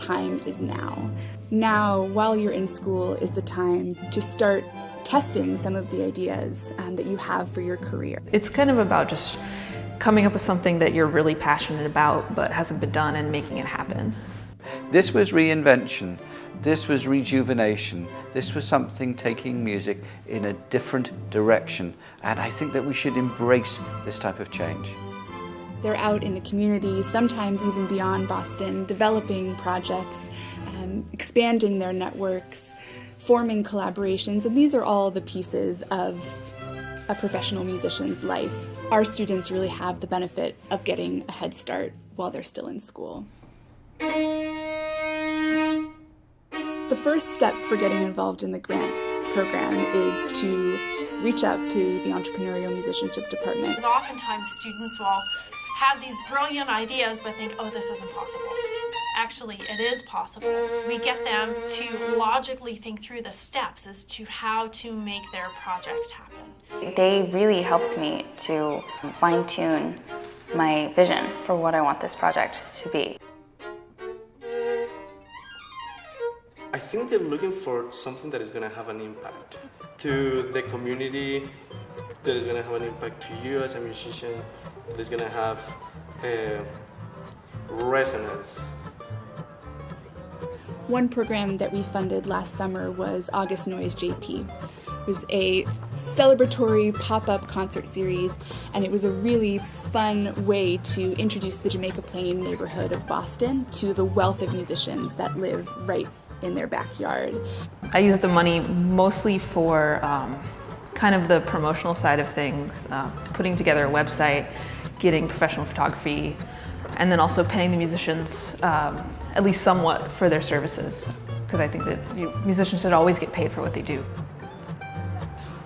time is now. Now, while you're in school, is the time to start testing some of the ideas that you have for your career. It's kind of about just coming up with something that you're really passionate about but hasn't been done and making it happen. This was reinvention. This was rejuvenation. This was something taking music in a different direction. And I think that we should embrace this type of change. They're out in the community, sometimes even beyond Boston, developing projects, expanding their networks, forming collaborations, and these are all the pieces of a professional musician's life. Our students really have the benefit of getting a head start while they're still in school. The first step for getting involved in the grant program is to reach out to the Entrepreneurial Musicianship department. Oftentimes students will have these brilliant ideas but think, oh, this isn't possible. Actually, it is possible. We get them to logically think through the steps as to how to make their project happen. They really helped me to fine-tune my vision for what I want this project to be. I think they're looking for something that is going to have an impact to the community, that is going to have an impact to you as a musician, that is going to have a resonance. One program that we funded last summer was August Noise JP. It was a celebratory pop-up concert series, and it was a really fun way to introduce the Jamaica Plain neighborhood of Boston to the wealth of musicians that live right in their backyard. I used the money mostly for kind of the promotional side of things, putting together a website, getting professional photography, and then also paying the musicians at least somewhat for their services, because I think that musicians should always get paid for what they do.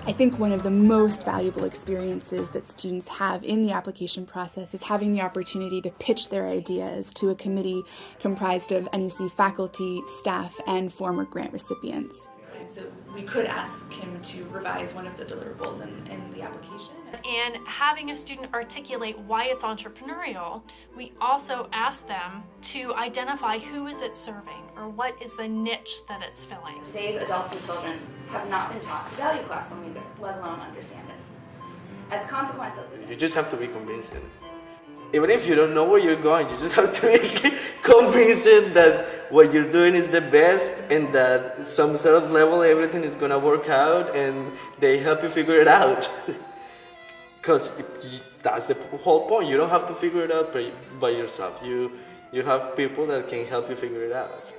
I think one of the most valuable experiences that students have in the application process is having the opportunity to pitch their ideas to a committee comprised of NEC faculty, staff, and former grant recipients. So we could ask him to revise one of the deliverables in the application. And having a student articulate why it's entrepreneurial, we also ask them to identify who is it serving or what is the niche that it's filling. Today's adults and children have not been taught to value classical music, let alone understand it. As a consequence of this, you just have to be convincing. Even if you don't know where you're going, you just have to be convincing that what you're doing is the best and that some sort of level everything is going to work out and they help you figure it out. Because that's the whole point. You don't have to figure it out by yourself. You have people that can help you figure it out.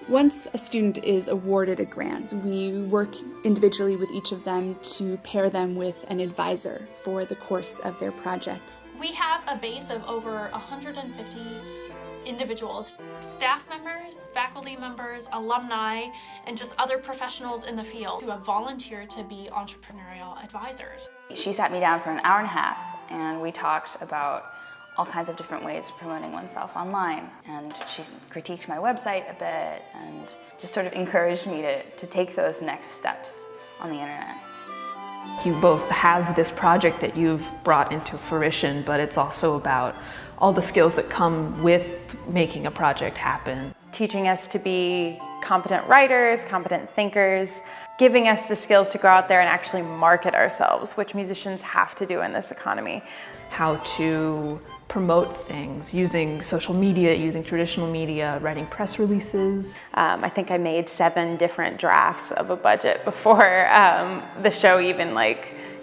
Once a student is awarded a grant, we work individually with each of them to pair them with an advisor for the course of their project. We have a base of over 150 individuals, staff members, faculty members, alumni, and just other professionals in the field who have volunteered to be entrepreneurial advisors. she sat me down for an hour and a half and we talked about all kinds of different ways of promoting oneself online. And she critiqued my website a bit and just sort of encouraged me to take those next steps on the internet. You both have this project that you've brought into fruition, but it's also about all the skills that come with making a project happen. Teaching us to be competent writers, competent thinkers, giving us the skills to go out there and actually market ourselves, which musicians have to do in this economy. How to promote things using social media, using traditional media, writing press releases. I think I made 7 different drafts of a budget before the show even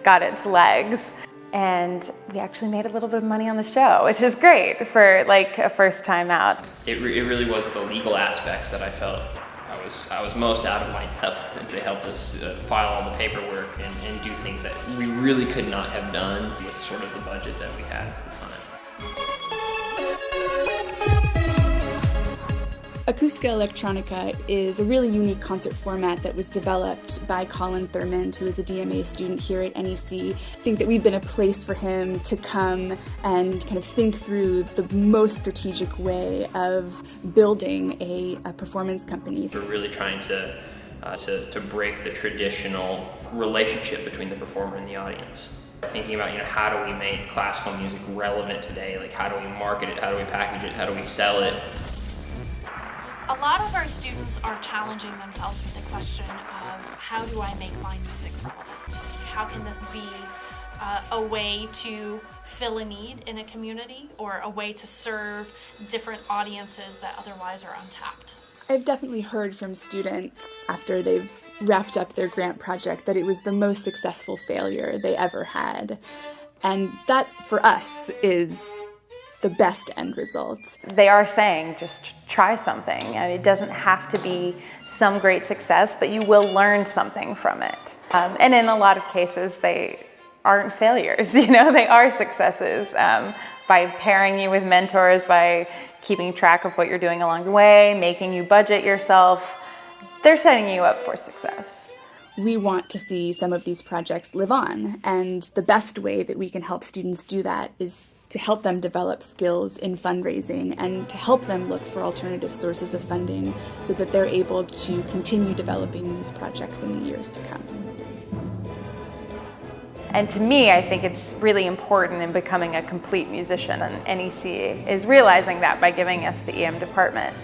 got its legs. And we actually made a little bit of money on the show, which is great for a first time out. It really was the legal aspects that I felt I was most out of my depth, and to help us file all the paperwork and do things that we really could not have done with sort of the budget that we had at the time. Acoustica Electronica is a really unique concert format that was developed by Colin Thurmond, who is a DMA student here at NEC. I think that we've been a place for him to come and kind of think through the most strategic way of building a performance company. We're really trying to break the traditional relationship between the performer and the audience. Thinking about, how do we make classical music relevant today? How do we market it? How do we package it? How do we sell it? A lot of our students are challenging themselves with the question of how do I make my music relevant? How can this be a way to fill a need in a community or a way to serve different audiences that otherwise are untapped? I've definitely heard from students after they've wrapped up their grant project that it was the most successful failure they ever had. And that, for us, is the best end result. They are saying just try something. And it doesn't have to be some great success, but you will learn something from it. And in a lot of cases, they aren't failures, they are successes. By pairing you with mentors, by keeping track of what you're doing along the way, making you budget yourself, they're setting you up for success. We want to see some of these projects live on, and the best way that we can help students do that is to help them develop skills in fundraising and to help them look for alternative sources of funding so that they're able to continue developing these projects in the years to come. And to me, I think it's really important in becoming a complete musician, and NEC is realizing that by giving us the EM department.